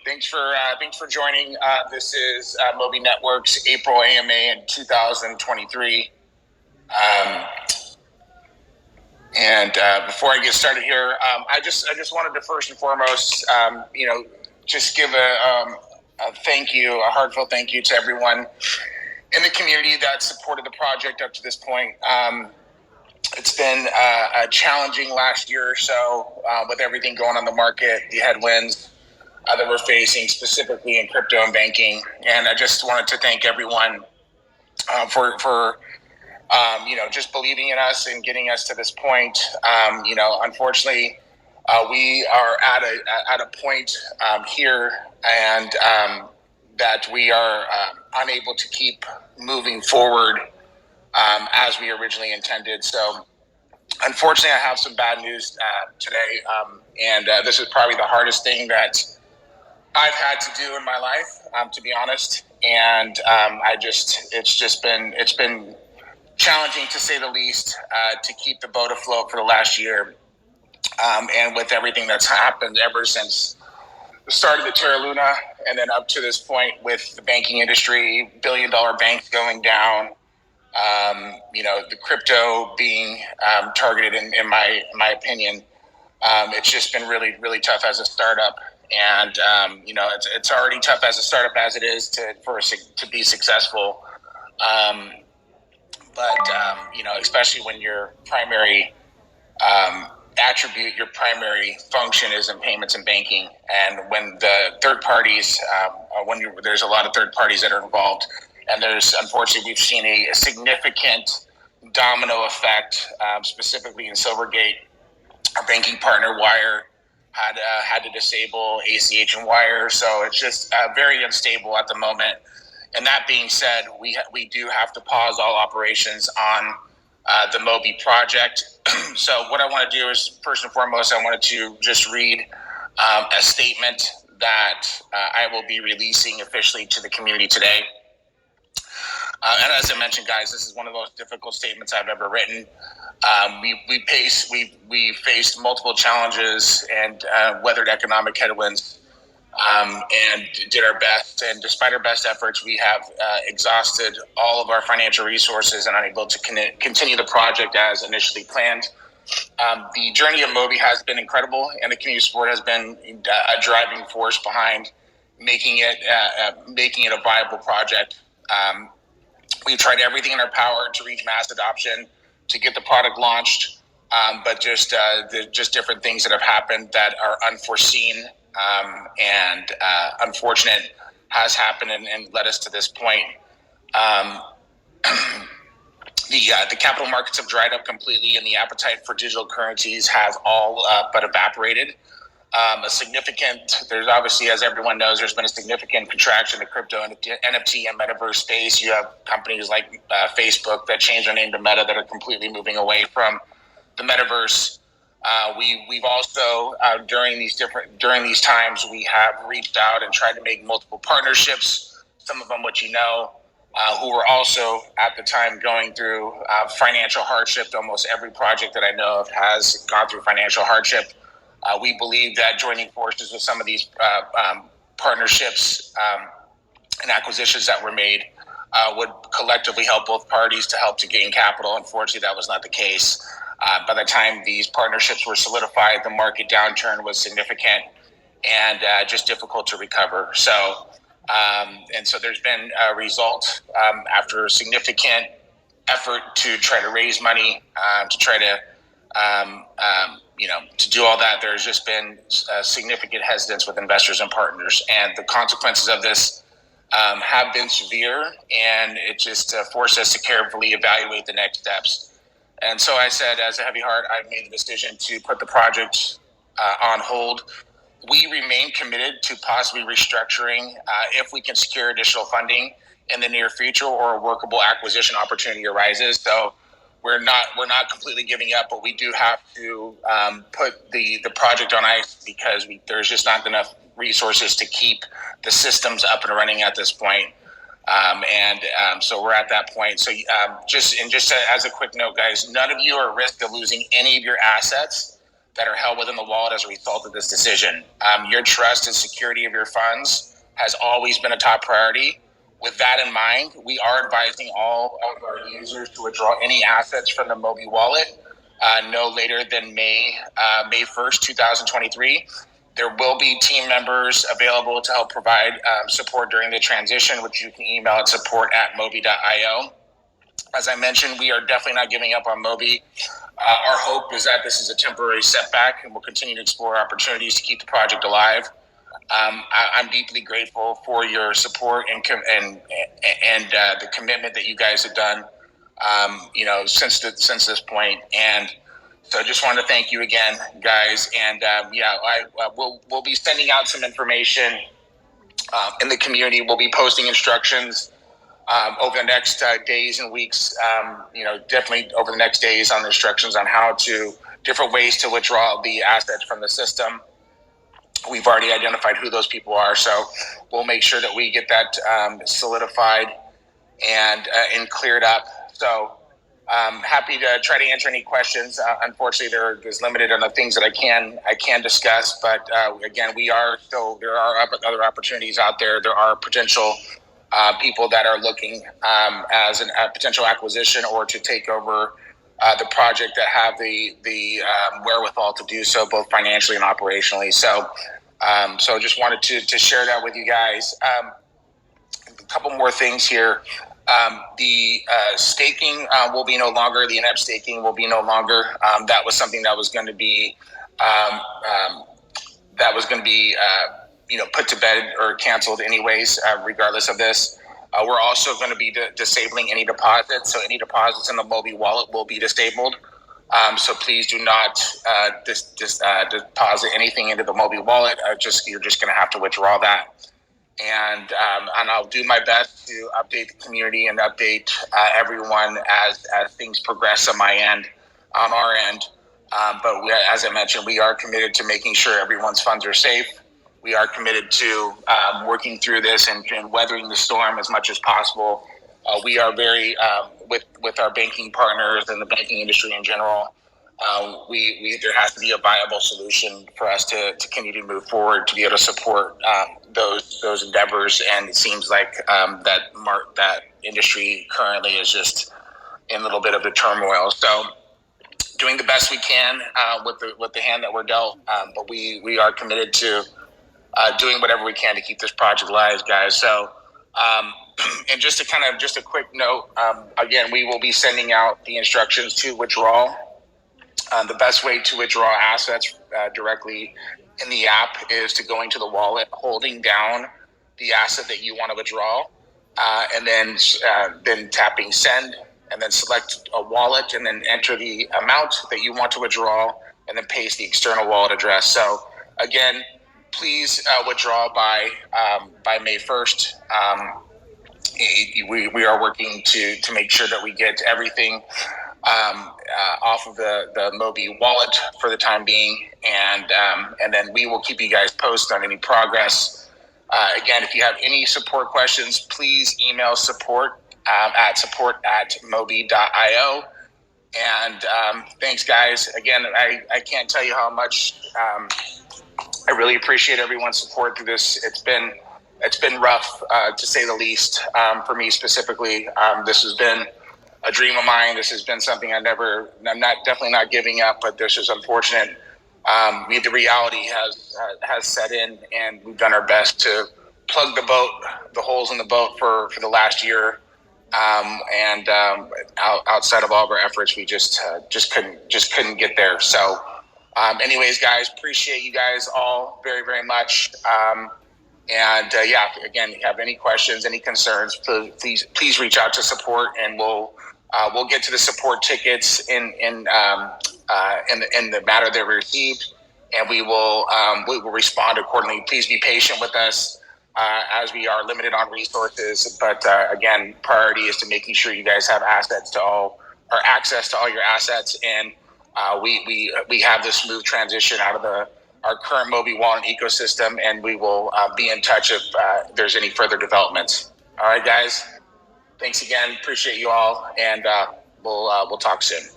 Thanks for joining. This is Mobie Network's April AMA in 2023. Before I get started here, I just wanted to first and foremost, just give a heartfelt thank you to everyone in the community that supported the project up to this point. It's been a challenging last year or so with everything going on the market, the headwinds that we're facing, specifically in crypto and banking. And I just wanted to thank everyone for just believing in us and getting us to this point. Unfortunately, we are at a point here, and that we are unable to keep moving forward as we originally intended. So unfortunately, I have some bad news today, and this is probably the hardest thing that I've had to do in my life, to be honest. And it's been challenging, to say the least, to keep the boat afloat for the last year. And with everything that's happened ever since the start of the Terra Luna, and then up to this point with the banking industry, billion-dollar banks going down, the crypto being targeted, in my opinion. It's just been really, really tough as a startup. And, it's already tough as a startup as it is to be successful. Especially when your primary attribute, your primary function is in payments and banking. And when the third parties, there's a lot of third parties that are involved, and unfortunately, we've seen a significant domino effect, specifically in Silvergate. Our banking partner, Wire, had to disable ACH and Wire, so it's just very unstable at the moment. And that being said, we do have to pause all operations on the Mobie project. So what I want to do is, first and foremost, I wanted to just read a statement that I will be releasing officially to the community today. And as I mentioned, guys, this is one of the most difficult statements I've ever written. We faced multiple challenges and weathered economic headwinds, and did our best. And despite our best efforts, we have exhausted all of our financial resources and unable to continue the project as initially planned. The journey of Mobie has been incredible, and the community support has been a driving force behind making it a viable project. We've tried everything in our power to reach mass adoption, to get the product launched, but just different things that have happened that are unforeseen and unfortunate has happened and led us to this point. The capital markets have dried up completely, and the appetite for digital currencies has all but evaporated. There's obviously, as everyone knows, there's been a significant contraction in the crypto and NFT and metaverse space. You have companies like Facebook that changed their name to Meta that are completely moving away from the metaverse. We've also during these times, we have reached out and tried to make multiple partnerships. Some of them, which who were also at the time going through financial hardship. Almost every project that I know of has gone through financial hardship. We believe that joining forces with some of these partnerships and acquisitions that were made would collectively help both parties to gain capital. Unfortunately, that was not the case. By the time these partnerships were solidified, the market downturn was significant and just difficult to recover. So there's been a result after a significant effort to try to raise money, to try to to do all that. There's just been significant hesitance with investors and partners, and the consequences of this have been severe, and it just forced us to carefully evaluate the next steps. And so I said, as a heavy heart, I made the decision to put the project on hold. We remain committed to possibly restructuring if we can secure additional funding in the near future or a workable acquisition opportunity arises. So we're not completely giving up, but we do have to put the project on ice because there's just not enough resources to keep the systems up and running at this point. So we're at that point. So just as a quick note, guys, none of you are at risk of losing any of your assets. that are held within the wallet as a result of this decision. Your trust and security of your funds has always been a top priority. With that in mind, we are advising all of our users to withdraw any assets from the Mobie Wallet no later than May 1st, 2023. There will be team members available to help provide support during the transition, which you can email at support@mobie.io. As I mentioned, we are definitely not giving up on Mobie. Our hope is that this is a temporary setback, and we'll continue to explore opportunities to keep the project alive. I'm deeply grateful for your support and the commitment that you guys have done, since this point. And so I just wanted to thank you again, guys. And we'll be sending out some information in the community. We'll be posting instructions over the next days and weeks. Definitely over the next days on instructions on different ways to withdraw the assets from the system. We've already identified who those people are, so we'll make sure that we get that solidified and cleared up. So happy to try to answer any questions. Unfortunately, there's limited on the things that I can discuss, but again, there are other opportunities out there. There are potential people that are looking as a potential acquisition or to take over the project that have the wherewithal to do so, both financially and operationally. So just wanted to share that with you guys. A couple more things here. The staking will be no longer. The in-app staking will be no longer. That was something that was going to be put to bed or canceled anyways, regardless of this. We're also going to be disabling any deposits. So any deposits in the Mobie Wallet will be disabled. So please do not deposit anything into the Mobie Wallet. You're just going to have to withdraw that. And I'll do my best to update the community and update everyone as things progress on our end. But as I mentioned, we are committed to making sure everyone's funds are safe. We are committed to working through this and weathering the storm as much as possible. We are very, with our banking partners and the banking industry in general, there has to be a viable solution for us to continue to move forward, to be able to support those endeavors. And it seems like that industry currently is just in a little bit of the turmoil. So doing the best we can with the hand that we're dealt, but we are committed to doing whatever we can to keep this project alive, guys. So, and just a quick note, again, we will be sending out the instructions to withdraw. The best way to withdraw assets directly in the app is to go into the wallet, holding down the asset that you want to withdraw, and then tapping send, and then select a wallet, and then enter the amount that you want to withdraw, and then paste the external wallet address. So again, please withdraw by May 1st. We are working to make sure that we get everything off of the Mobie Wallet for the time being, and then we will keep you guys posted on any progress. Again, if you have any support questions, please email support@mobie.io. And thanks, guys. Again, I can't tell you how much I really appreciate everyone's support through this. It's been rough, to say the least, for me specifically. This has been a dream of mine. This has been something I'm definitely not giving up, but this is unfortunate. The reality has set in, and we've done our best to plug the holes in the boat for the last year. Outside of all of our efforts, we just couldn't get there. So, anyways, guys, appreciate you guys all very, very much. Again, if you have any questions, any concerns, please reach out to support, and we'll get to the support tickets in the matter that we received, and we will respond accordingly. Please be patient with us as we are limited on resources. But again, priority is to making sure you guys have access to all your assets, and we have this smooth transition out of our current Mobie Wallet ecosystem, and we will be in touch if there's any further developments. All right, guys. Thanks again. Appreciate you all, and we'll talk soon.